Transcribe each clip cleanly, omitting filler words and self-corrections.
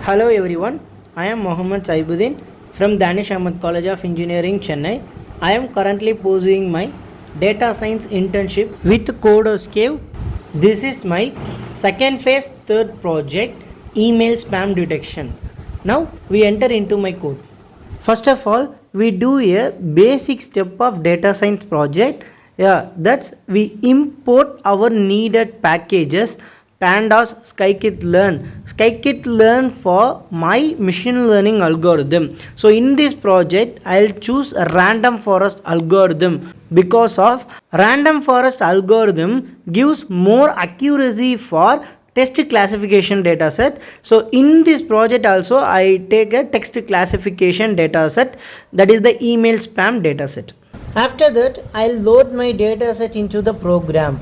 Hello everyone, I am Mohammed Saibuddin from Danish Ahmed College of Engineering, Chennai. I am currently pursuing my data science internship with CodersCave. This is my second phase, third project, email spam detection. Now we enter into my code. First of all, we do a basic step of data science project. That's we import our needed packages. Pandas, scikit-learn for my machine learning algorithm. So in this project I'll choose a random forest algorithm because of random forest algorithm gives more accuracy for text classification dataset. So in this project also I take a text classification dataset, that is the email spam dataset. After that I'll load my dataset into the program.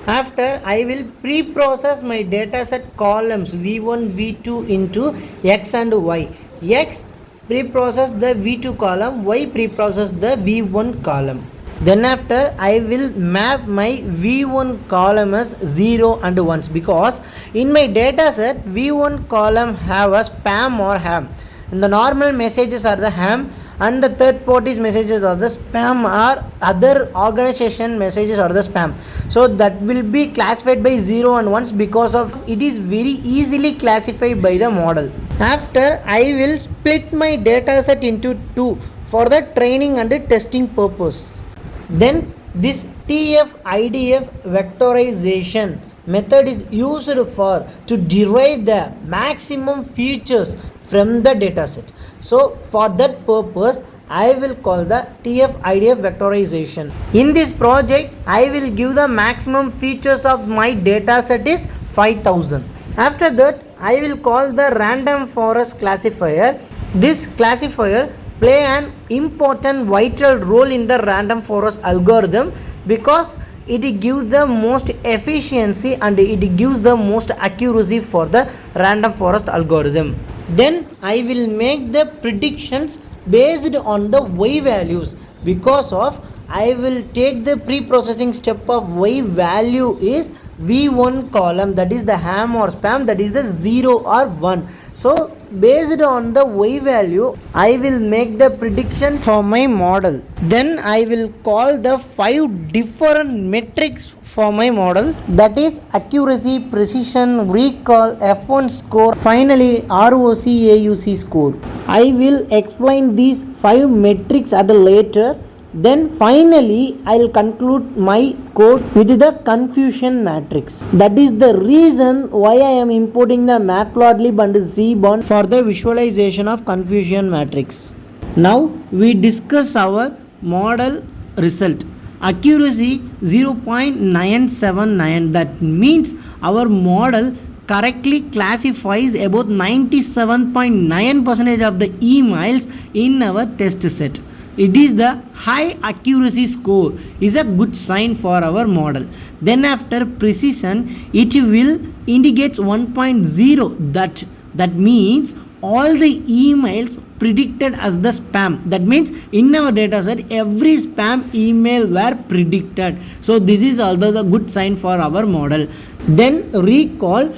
After I will pre-process my dataset columns v1, v2 into x and y. X pre-process the v2 column, y pre-process the v1 column. Then after I will map my v1 column as 0 and 1 because in my dataset v1 column have a spam or ham. In the normal messages are the ham and the third parties messages are the spam or other organization messages are the spam. So that will be classified by 0 and 1 because of it is very easily classified by the model. After I will split my dataset into two for the training and testing purpose. Then this TF-IDF vectorization method is used for to derive the maximum features from the dataset. So for that purpose I will call the TF-IDF vectorization. In this project I will give the maximum features of my dataset is 5000. After that I will call the random forest classifier. This classifier play an important vital role in the random forest algorithm because it gives the most efficiency and it gives the most accuracy for the random forest algorithm. Then I will make the predictions based on the y values because of I will take the pre-processing step of y value is v1 column, that is the ham or spam, that is the 0 or 1. So based on the y value I will make the prediction for my model. Then I will call the 5 different metrics for my model, that is accuracy, precision, recall, F1 score, finally ROC AUC score. I will explain these 5 metrics at a later. Then finally I'll conclude my code with the confusion matrix. That is the reason why I am importing the matplotlib and zbond for the visualization of confusion matrix. Now we discuss our model result. Accuracy 0.979, that means our model correctly classifies about 97.9% of the emails in our test set. It is the high accuracy score is a good sign for our model. Then after precision it will indicates 1.0, that means all the emails predicted as the spam. That means in our data set every spam email were predicted. So this is also the good sign for our model. Then recall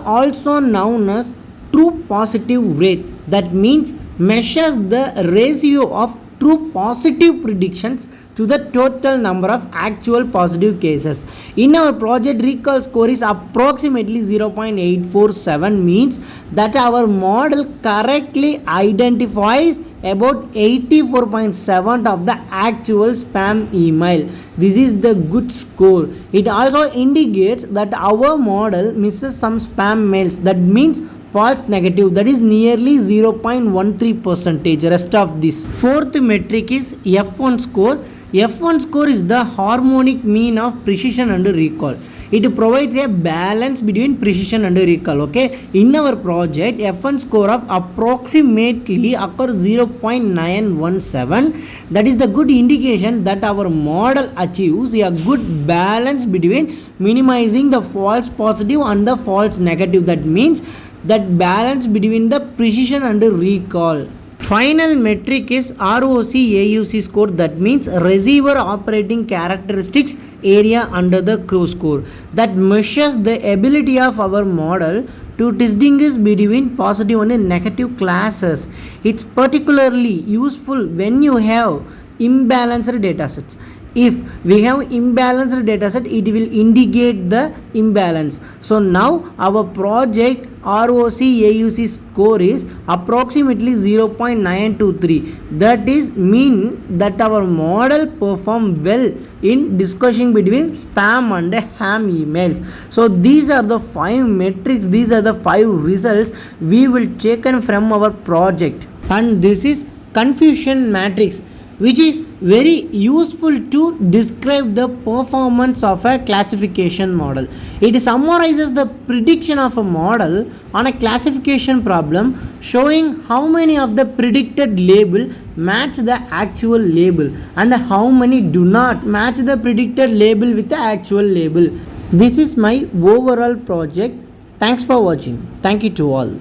also known as true positive rate, that means measures the ratio of true positive predictions to the total number of actual positive cases. In our project recall score is approximately 0.847, means that our model correctly identifies about 84.7% of the actual spam email. This is the good score. It also indicates that our model misses some spam mails, that means false negative, that is nearly 0.13%. Rest of this. Fourth metric is F1 score. F1 score is the harmonic mean of precision and recall. It provides a balance between precision and recall. Okay, in our project F1 score of approximately occurs 0.917. That is the good indication that our model achieves a good balance between minimizing the false positive and the false negative. That means that balance between the precision and recall. Final metric is ROC AUC score, that means receiver operating characteristics area under the Q score, that measures the ability of our model to distinguish between positive and negative classes. It's particularly useful when you have imbalanced datasets. If we have imbalanced dataset, it will indicate the imbalance. So now our project ROC AUC score is approximately 0.923. That is mean that our model perform well in discussing between spam and ham emails. So these are the 5 metrics, these are the 5 results we will taken from our project, and this is confusion matrix, which is very useful to describe the performance of a classification model. It summarizes the prediction of a model on a classification problem, showing how many of the predicted label match the actual label and how many do not match the predicted label with the actual label. This is my overall project. Thanks for watching. Thank you to all.